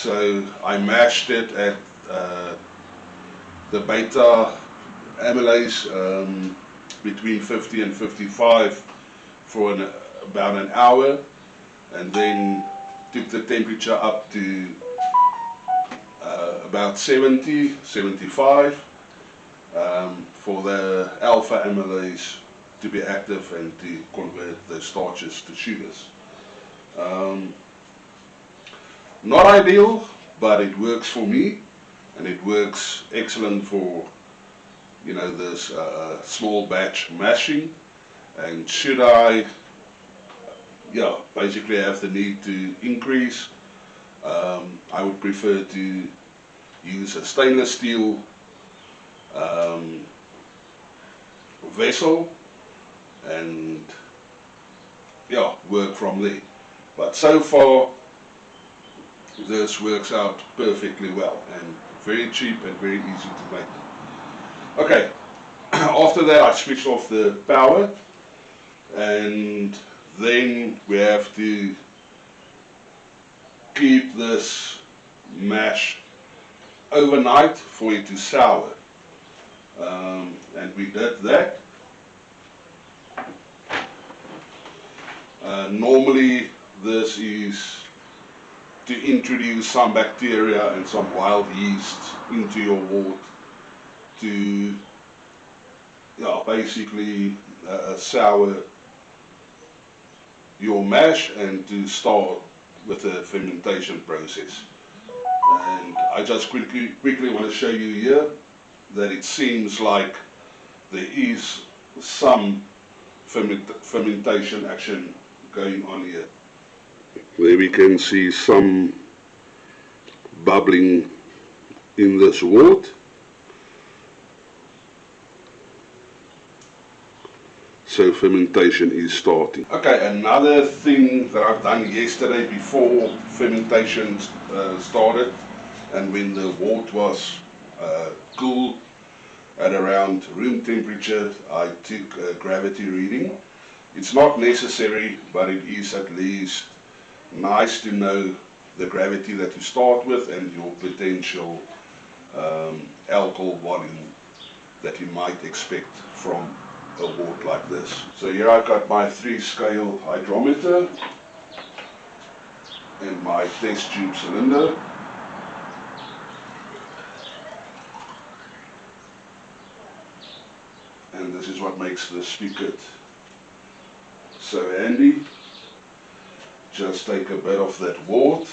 So I mashed it at the beta amylase between 50 and 55 for about an hour, and then took the temperature up to about 70, 75 for the alpha amylase to be active and to convert the starches to sugars. Not ideal, but it works for me, and it works excellent for, you know, this small batch mashing. And should I, basically have the need to increase, I would prefer to use a stainless steel vessel and work from there. But so far this works out perfectly well and very cheap and very easy to make. Okay, after that I switched off the power, and then we have to keep this mash overnight for it to sour, and we did that. Normally this is to introduce some bacteria and some wild yeast into your wort to basically sour your mash and to start with the fermentation process. And I just quickly want to show you here that it seems like there is some fermentation action going on here. There we can see some bubbling in this wort. So fermentation is starting. Okay, another thing that I've done yesterday before fermentation started, and when the wort was cool at around room temperature, I took a gravity reading. It's not necessary, but it is at least nice to know the gravity that you start with and your potential alcohol volume that you might expect from a wort like this. So here I've got my 3-scale hydrometer and my test tube cylinder. And this is what makes the spigot so handy. Just take a bit of that wort